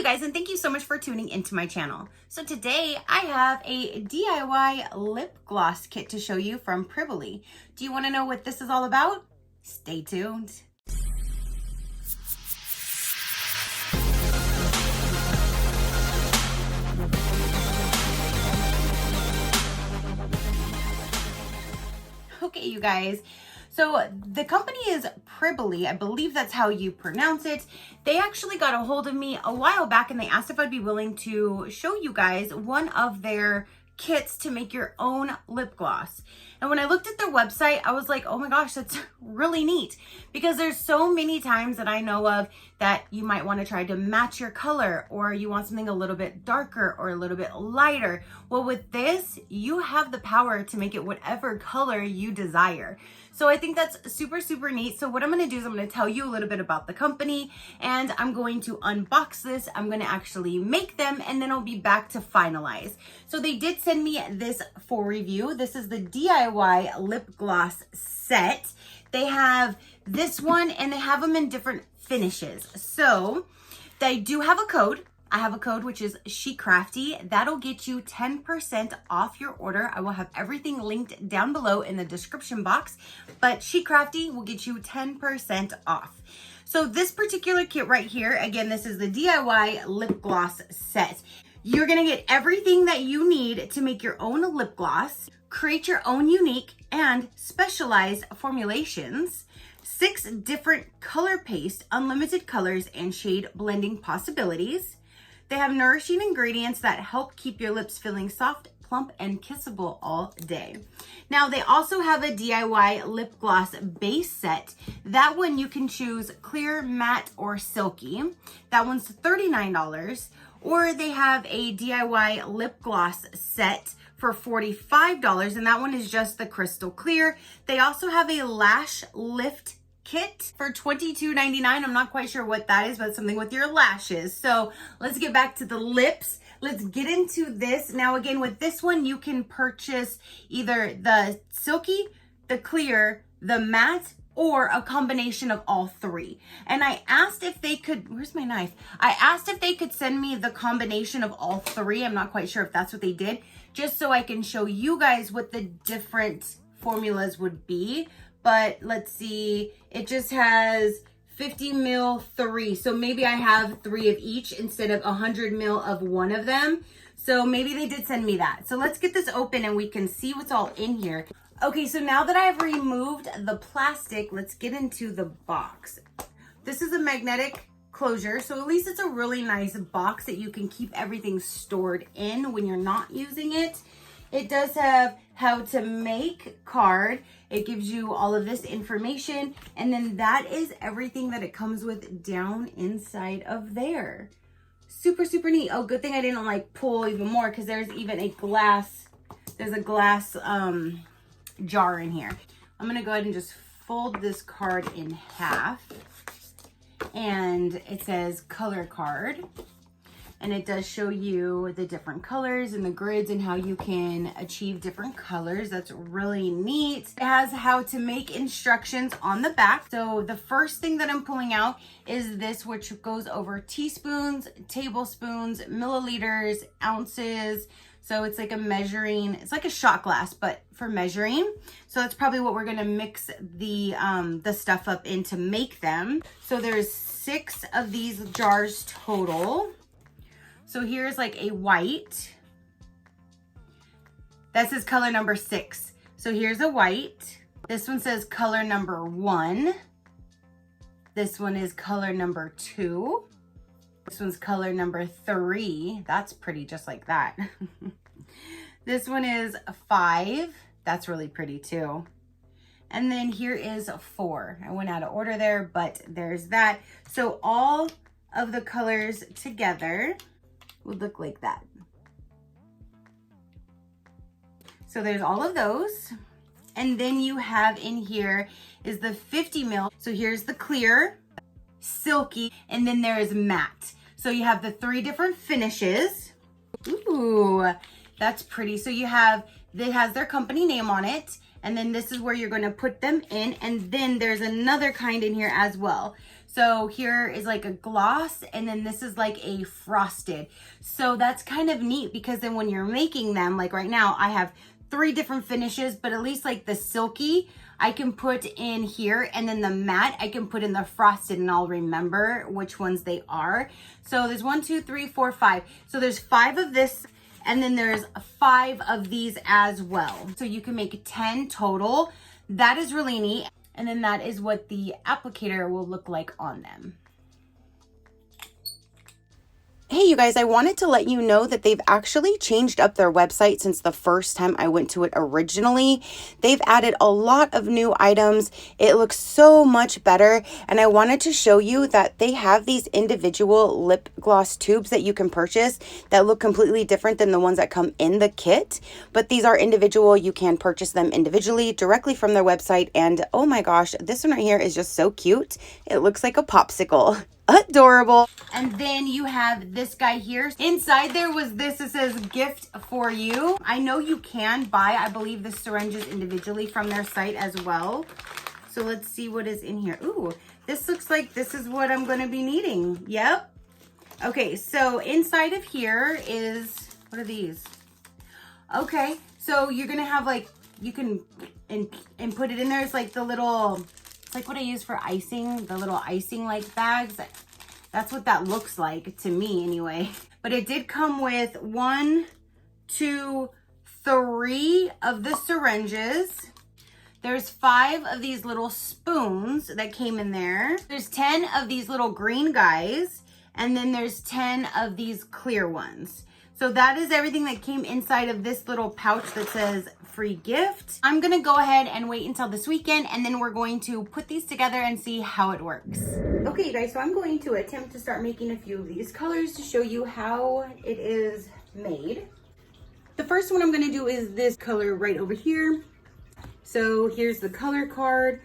guys, and thank you so much for tuning into my channel. So today I have a DIY lip gloss kit to show you from Pribily. Do you want to know what this is all about? Stay tuned. Okay, you guys. So the company is Pribily, I believe that's how you pronounce it. They actually got a hold of me a while back and they asked if I'd be willing to show you guys one of their kits to make your own lip gloss. And when I looked at their website, I was like, oh my gosh, that's really neat, because there's so many times that I know of that you might want to try to match your color, or you want something a little bit darker or a little bit lighter. Well, with this, you have the power to make it whatever color you desire. So I think that's super, super neat. So what I'm going to do is I'm going to tell you a little bit about the company, and I'm going to unbox this. I'm going to actually make them, and then I'll be back to finalize. So they did send me this for review. This is the DIY lip gloss set. They have this one and they have them in different finishes. So they do have a code. I have a code which is Crafty. That'll get you 10% off your order. I will have everything linked down below in the description box, but Crafty will get you 10% off. So this particular kit right here, again, this is the DIY lip gloss set. You're gonna get everything that you need to make your own lip gloss, create your own unique and specialized formulations, 6 different color paste, unlimited colors and shade blending possibilities. They have nourishing ingredients that help keep your lips feeling soft, plump, and kissable all day. Now, they also have a DIY lip gloss base set. That one you can choose clear, matte, or silky. That one's $39. Or they have a DIY lip gloss set for $45, and that one is just the crystal clear. They also have a lash lift kit for $22.99. I'm not quite sure what that is, but something with your lashes. So let's get back to the lips. Let's get into this. Now, again, with this one, you can purchase either the silky, the clear, the matte, or a combination of all 3. And I asked if they could, where's my knife? I asked if they could send me the combination of all 3. I'm not quite sure if that's what they did, just so I can show you guys what the different formulas would be. But let's see, it just has 50 mil 3. So maybe I have 3 of each instead of 100 mil of one of them. So maybe they did send me that. So let's get this open and we can see what's all in here. Okay, so now that I've removed the plastic, let's get into the box. This is a magnetic closure, so at least it's a really nice box that you can keep everything stored in when you're not using it. It does have how to make card. It gives you all of this information, and then that is everything that it comes with down inside of there. Super, super neat. Oh, good thing I didn't like pull even more, because there's even a glass, there's a glass jar in here. I'm gonna go ahead and just fold this card in half, and it says color card. And it does show you the different colors and the grids and how you can achieve different colors. That's really neat. It has how to make instructions on the back. So the first thing that I'm pulling out is this, which goes over teaspoons, tablespoons, milliliters, ounces. So it's like a measuring, it's like a shot glass, but for measuring. So that's probably what we're gonna mix the stuff up in to make them. So there's 6 of these jars total. So here's like a white. That says color number 6. So here's a white. This one says color number 1. This one is color number 2. This one's color number 3. That's pretty, just like that. This one is 5. That's really pretty too. And then here is 4. I went out of order there, but there's that. So all of the colors together would look like that. So there's all of those. And then you have in here is the 50 mil. So here's the clear, silky, and then there is matte. So you have the 3 different finishes. Ooh, that's pretty. So you have, it has their company name on it. And then this is where you're going to put them in. And then there's another kind in here as well. So here is like a gloss, and then this is like a frosted. So that's kind of neat because then when you're making them, like right now I have 3 different finishes, but at least like the silky I can put in here, and then the matte I can put in the frosted, and I'll remember which ones they are. So there's 1, 2, 3, 4, 5. So there's 5 of this, and then there's 5 of these as well. So you can make 10 total. That is really neat. And then that is what the applicator will look like on them. Hey, you guys, I wanted to let you know that they've actually changed up their website since the first time I went to it originally. They've added a lot of new items. It looks so much better. And I wanted to show you that they have these individual lip gloss tubes that you can purchase that look completely different than the ones that come in the kit. But these are individual. You can purchase them individually directly from their website. And oh my gosh, this one right here is just so cute. It looks like a popsicle. Adorable. And then you have this guy here. Inside there was this, it says gift for you. I know you can buy, I believe, the syringes individually from their site as well. So let's see what is in here. Ooh, this looks like this is what I'm going to be needing. Yep. Okay, so inside of here is, what are these? Okay, so you're going to have like, you can and put it in there. It's like the little, it's like what I use for icing, the little icing like bags. That's what that looks like to me anyway. But it did come with 1, 2, 3 of the syringes. There's 5 of these little spoons that came in there. There's 10 of these little green guys. And then there's 10 of these clear ones. So that is everything that came inside of this little pouch that says free gift. I'm gonna go ahead and wait until this weekend, and then we're going to put these together and see how it works. Okay, you guys, so I'm going to attempt to start making a few of these colors to show you how it is made. The first one I'm gonna do is this color right over here. So here's the color card,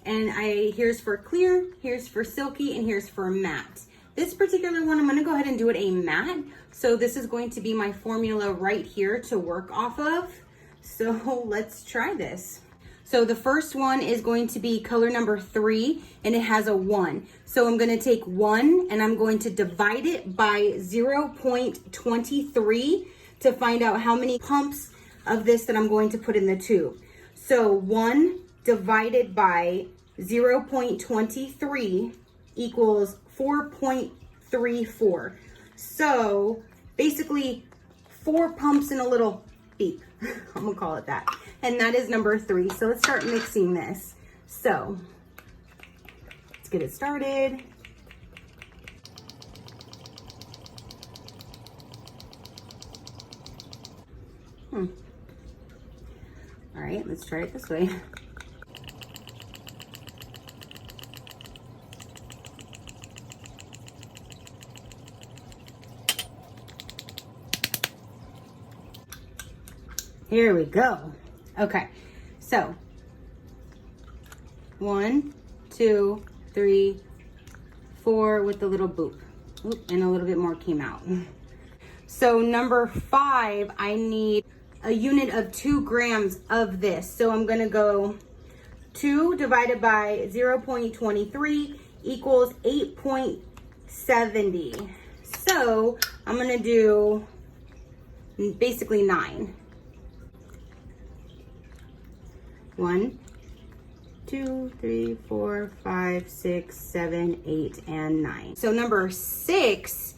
and here's for clear, here's for silky, and here's for matte. This particular one, I'm gonna go ahead and do it a matte. So this is going to be my formula right here to work off of. So let's try this. So the first one is going to be color number 3, and it has a 1. So I'm gonna take 1 and I'm going to divide it by 0.23 to find out how many pumps of this that I'm going to put in the tube. So 1 divided by 0.23 equals 4.34. So basically 4 pumps in a little beep. I'm gonna call it that. And that is number 3. So let's start mixing this. So let's get it started. All right, let's try it this way. Here we go. Okay, so 1, 2, 3, 4 with the little boop. Oop, and a little bit more came out. So number 5, I need a unit of 2 grams of this. So I'm gonna go 2 divided by 0.23 equals 8.70. So I'm gonna do basically 9. 1, 2, 3, 4, 5, 6, 7, 8, and 9. So number 6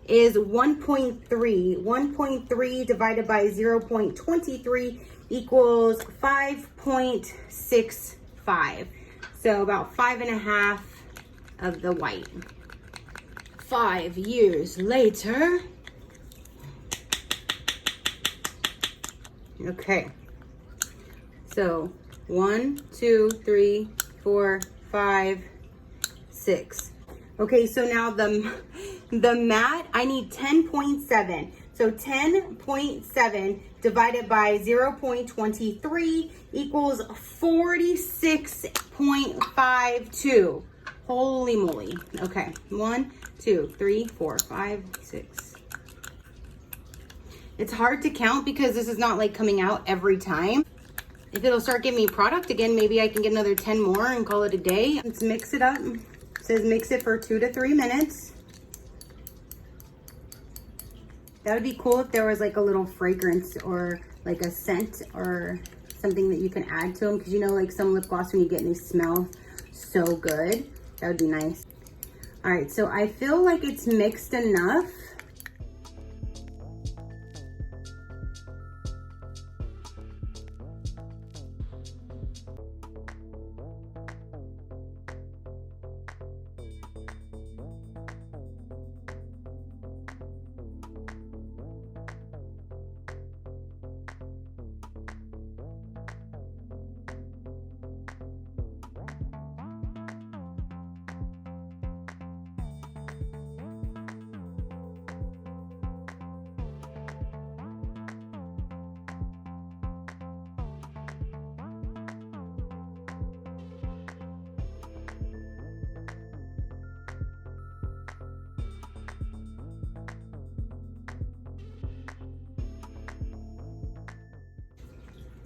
is 1.3. 1.3 divided by 0.23 equals 5.65. So about 5.5 of the white. 5 years later. Okay. So 1, 2, 3, 4, 5, 6. Okay, so now the matte, I need 10.7. So 10.7 divided by 0.23 equals 46.52. Holy moly. Okay, 1, 2, 3, 4, 5, 6. It's hard to count because this is not like coming out every time. If it'll start giving me product again, maybe I can get another 10 more and call it a day. Let's mix it up. It says mix it for 2 to 3 minutes. That would be cool if there was like a little fragrance or like a scent or something that you can add to them, because you know, like some lip gloss, when you get them, they smell so good. That would be nice. All right, so I feel like it's mixed enough.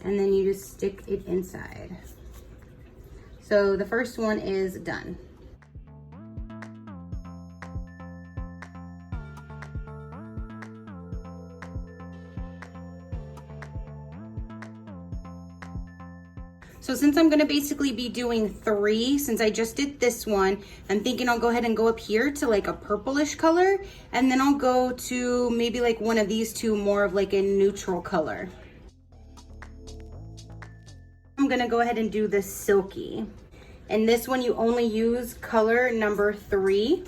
And then you just stick it inside. So the first one is done. So since I'm gonna basically be doing 3, since I just did this one, I'm thinking I'll go ahead and go up here to like a purplish color, and then I'll go to maybe like one of these two, more of like a neutral color. I'm gonna go ahead and do the silky. And this one you only use color number 3.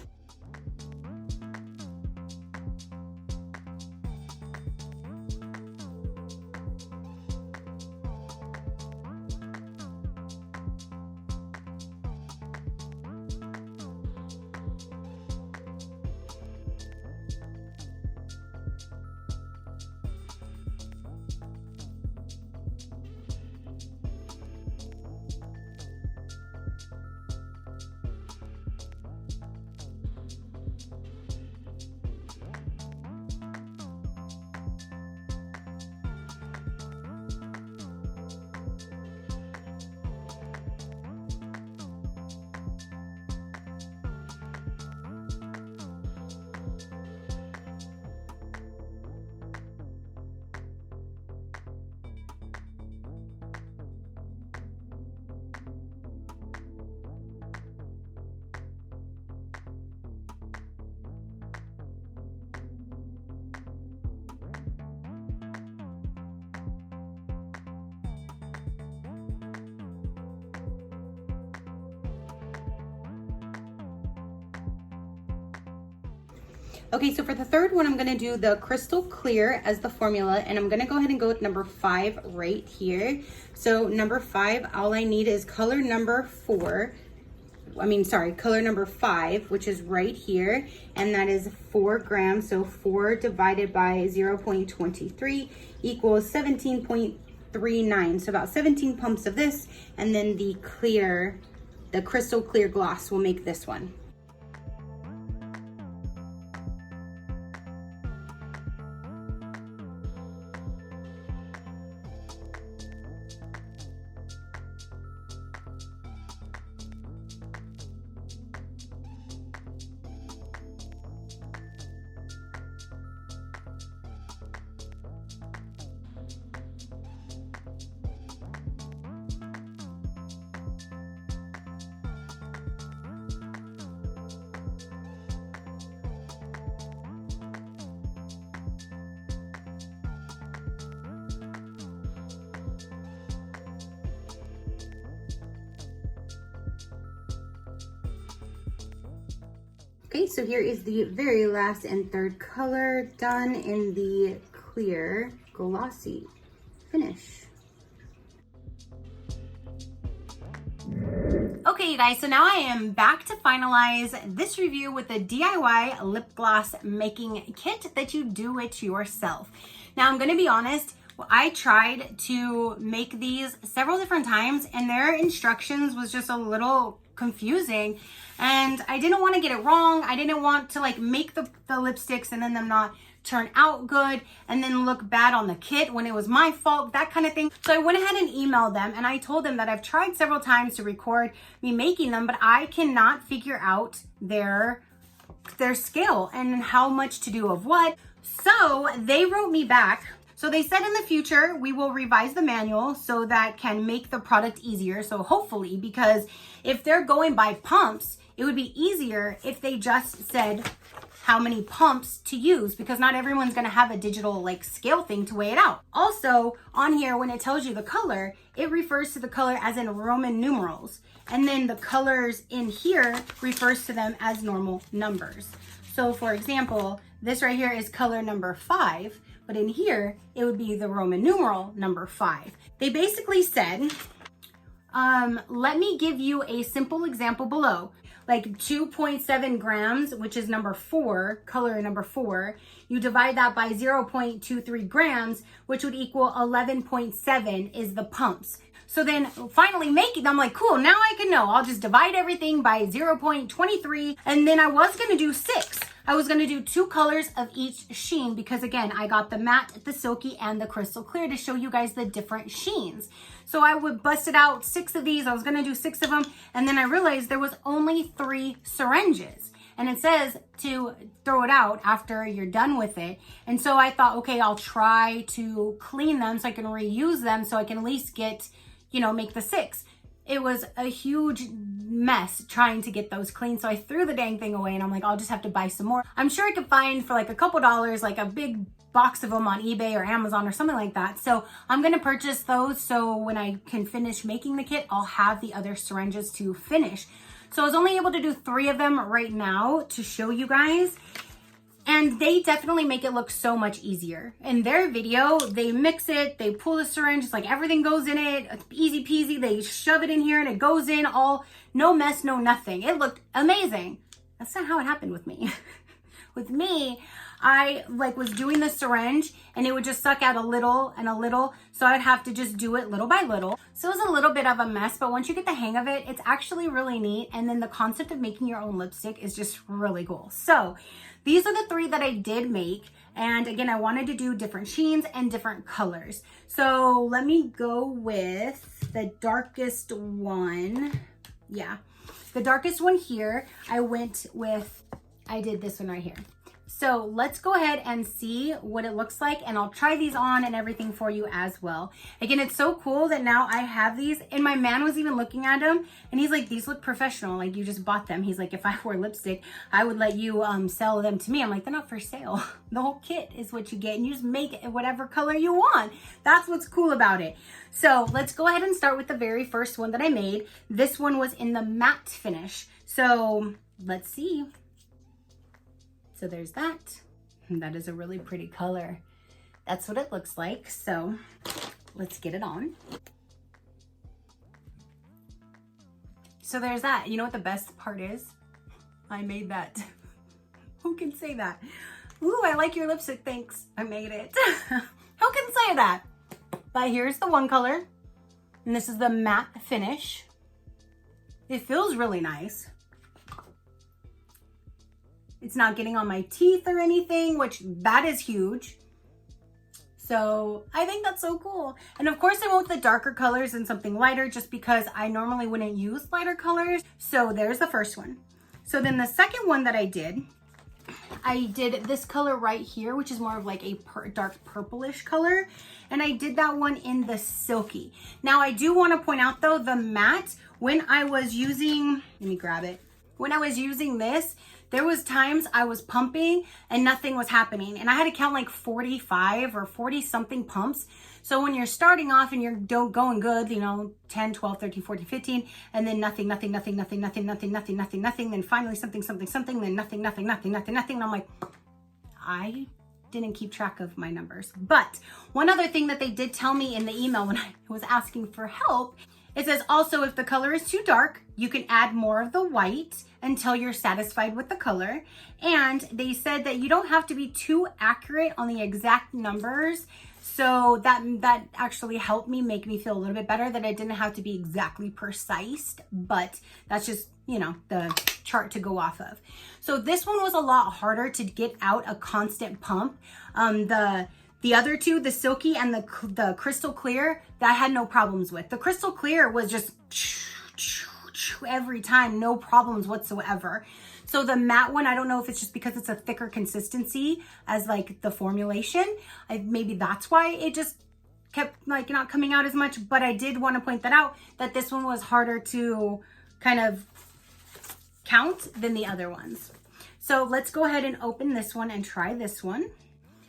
Okay, so for the third one, I'm gonna do the crystal clear as the formula, and I'm gonna go ahead and go with number 5 right here. So number 5, all I need is color number 4. Color number 5, which is right here, and that is 4 grams. So 4 divided by 0.23 equals 17.39. So about 17 pumps of this, and then the crystal clear gloss will make this one. Okay, so here is the very last and third color done in the clear glossy finish. Okay, you guys, so now I am back to finalize this review with the DIY lip gloss making kit that you do it yourself. Now, I'm gonna be honest, I tried to make these several different times and their instructions was just a little confusing, and I didn't want to get it wrong. I didn't want to like make the lipsticks and then them not turn out good and then look bad on the kit when it was my fault, that kind of thing. So I went ahead and emailed them, and I told them that I've tried several times to record me making them, but I cannot figure out their scale and how much to do of what. So they wrote me back. So they said in the future, we will revise the manual so that can make the product easier. So hopefully, because if they're going by pumps, it would be easier if they just said how many pumps to use, because not everyone's going to have a digital like scale thing to weigh it out. Also on here, when it tells you the color, it refers to the color as in Roman numerals. And then the colors in here refers to them as normal numbers. So for example, this right here is color number 5, but in here, it would be the Roman numeral number 5. They basically said, let me give you a simple example below. Like 2.7 grams, which is number 4, color number 4, you divide that by 0.23 grams, which would equal 11.7 is the pumps. So then finally making them, I'm like, cool, now I can know. I'll just divide everything by 0.23, and then I was gonna do 6. I was gonna do 2 colors of each sheen because again, I got the matte, the silky, and the crystal clear to show you guys the different sheens. So I would busted out 6 of these. I was gonna do 6 of them, and then I realized there was only 3 syringes. And it says to throw it out after you're done with it. And so I thought, okay, I'll try to clean them so I can reuse them so I can at least get, you know, make the 6. It was a huge mess trying to get those clean. So I threw the dang thing away, and I'm like, I'll just have to buy some more. I'm sure I could find for like a couple dollars, like a big box of them on eBay or Amazon or something like that. So I'm gonna purchase those so when I can finish making the kit, I'll have the other syringes to finish. So I was only able to do 3 of them right now to show you guys. And they definitely make it look so much easier. In their video, they mix it, they pull the syringe, it's like everything goes in it, it's easy peasy. They shove it in here and it goes in all, no mess, no nothing. It looked amazing. That's not how it happened with me. With me, I like was doing the syringe and it would just suck out a little and a little. So I'd have to just do it little by little. So it was a little bit of a mess, but once you get the hang of it, it's actually really neat. And then the concept of making your own lipstick is just really cool. So these are the 3 that I did make. And again, I wanted to do different sheens and different colors. So let me go with the darkest one. Yeah, the darkest one here. I did this one right here. So let's go ahead and see what it looks like, and I'll try these on and everything for you as well. Again, it's so cool that now I have these, and my man was even looking at them and he's like, these look professional, like you just bought them. He's like, if I were lipstick, I would let you sell them to me. I'm like, they're not for sale. The whole kit is what you get, and you just make it whatever color you want. That's what's cool about it. So let's go ahead and start with the very first one that I made. This one was in the matte finish. So let's see. So there's that. That is a really pretty color. That's what it looks like. So let's get it on. So there's that. You know what the best part is? I made that. Who can say that? Ooh, I like your lipstick, thanks. I made it. Who can say that? But here's the one color. And this is the matte finish. It feels really nice. It's not getting on my teeth or anything, which that is huge. So I think that's so cool. And of course I went with the darker colors and something lighter just because I normally wouldn't use lighter colors. So there's the first one. So then the second one that I did this color right here, which is more of like a dark purplish color. And I did that one in the silky. Now I do want to point out though, the matte, when I was using, let me grab it. When I was using this, there was times I was pumping and nothing was happening. And I had to count like 45 or 40 something pumps. So when you're starting off and you're going good, you know, 10, 12, 13, 14, 15, and then nothing, then finally something, then nothing. And I'm like, I didn't keep track of my numbers. But one other thing that they did tell me in the email when I was asking for help, it says also if the color is too dark, you can add more of the white until you're satisfied with the color. And they said that you don't have to be too accurate on the exact numbers. So that actually helped me make me feel a little bit better that I didn't have to be exactly precise, but that's just you know, the chart to go off of. So this one was a lot harder to get out a constant pump. The other two, the silky and the crystal clear, that I had no problems with. The crystal clear was just every time, no problems whatsoever. So the matte one, I don't know if it's just because it's a thicker consistency as like the formulation. Maybe that's why it just kept like not coming out as much, but I did want to point that out, that this one was harder to kind of count than the other ones. So let's go ahead and open this one and try this one.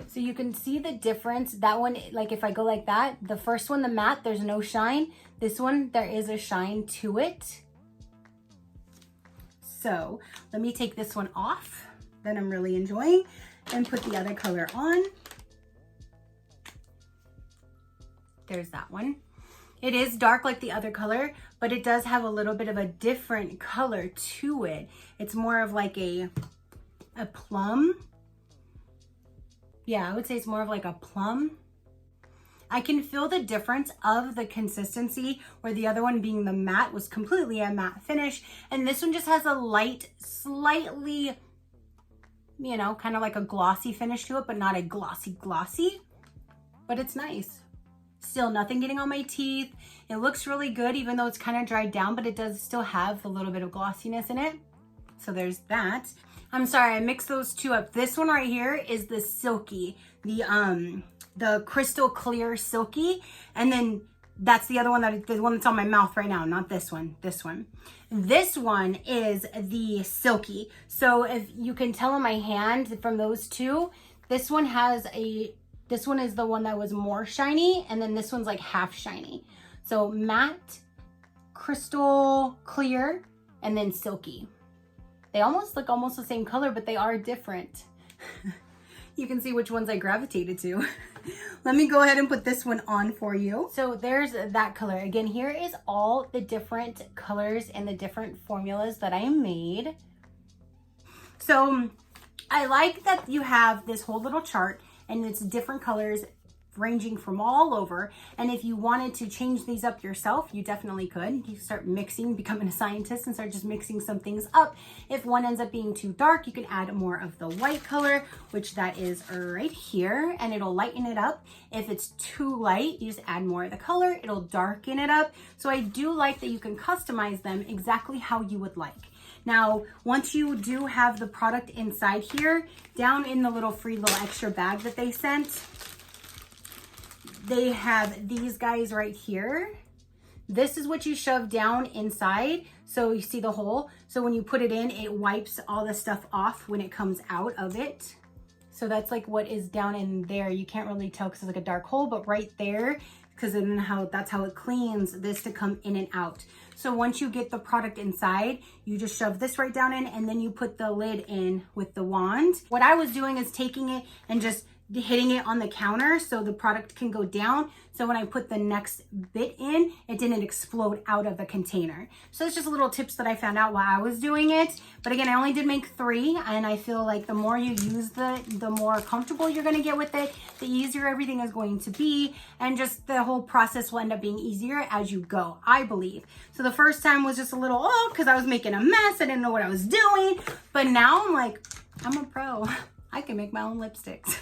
So you can see the difference. That one, like if I go like that, the first one, the matte, there's no shine. This one, there is a shine to it. So let me take this one off that I'm really enjoying and put the other color on. There's that one. It is dark like the other color, but it does have a little bit of a different color to it. It's more of like a plum. Yeah, I would say it's more of like a plum. I can feel the difference of the consistency, where the other one being the matte was completely a matte finish. And this one just has a light, slightly, you know, kind of like a glossy finish to it, but not a glossy, but it's nice. Still nothing getting on my teeth. It looks really good, even though it's kind of dried down, but it does still have a little bit of glossiness in it. So there's that. I'm sorry, I mixed those two up. This one right here is the silky, the crystal clear silky, and then that's the other one, the one that's on my mouth right now, not this one, this one. This one is the silky. So if you can tell on my hand from those two, this one is the one that was more shiny, and then this one's like half shiny. So matte, crystal clear, and then silky. They almost look almost the same color, but they are different. You can see which ones I gravitated to. Let me go ahead and put this one on for you. So there's that color. Again, here is all the different colors and the different formulas that I made. So I like that you have this whole little chart and it's different colors ranging from all over. And if you wanted to change these up yourself, you definitely could. You start mixing, becoming a scientist and start just mixing some things up. If one ends up being too dark, you can add more of the white color, which that is right here, and it'll lighten it up. If it's too light, you just add more of the color, it'll darken it up. So I do like that you can customize them exactly how you would like. Now, once you do have the product inside here, down in the little free little extra bag that they sent, they have these guys right here. This is what you shove down inside. So you see the hole. So when you put it in, it wipes all the stuff off when it comes out of it. So that's like what is down in there. You can't really tell because it's like a dark hole, but right there, because then that's how it cleans this to come in and out. So once you get the product inside, you just shove this right down in, and then you put the lid in with the wand. What I was doing is taking it and just hitting it on the counter so the product can go down. So when I put the next bit in, it didn't explode out of the container. So it's just little tips that I found out while I was doing it. But again, I only did make 3, and I feel like the more you use the more comfortable you're gonna get with it, the easier everything is going to be, and just the whole process will end up being easier as you go, I believe. So the first time was just a little, because I was making a mess, I didn't know what I was doing. But now I'm like, I'm a pro. I can make my own lipsticks.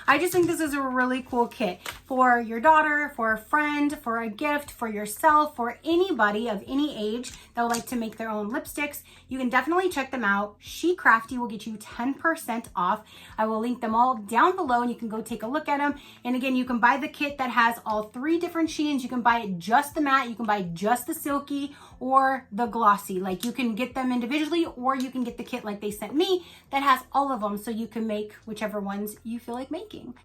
I just think this is a really cool kit for your daughter, for a friend, for a gift, for yourself, for anybody of any age that would like to make their own lipsticks. You can definitely check them out. Crafty will get you 10% off. I will link them all down below and you can go take a look at them. And again, you can buy the kit that has all 3 different sheens. You can buy just the matte, you can buy just the silky or the glossy. Like you can get them individually, or you can get the kit like they sent me that has all of them, so you can make whichever ones you feel like making.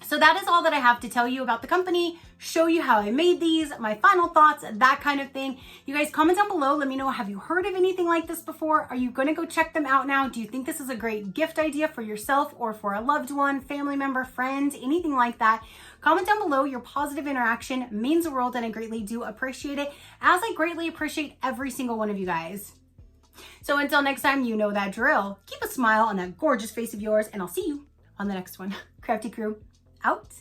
So that is all that I have to tell you about the company, show you how I made these, my final thoughts, that kind of thing. You guys comment down below. Let me know, have you heard of anything like this before? Are you going to go check them out now? Do you think this is a great gift idea for yourself or for a loved one, family member, friend, anything like that? Comment down below. Your positive interaction means the world, and I greatly do appreciate it, as I greatly appreciate every single one of you guys. So until next time, you know that drill. Keep a smile on that gorgeous face of yours, and I'll see you on the next one. Crafty crew, out.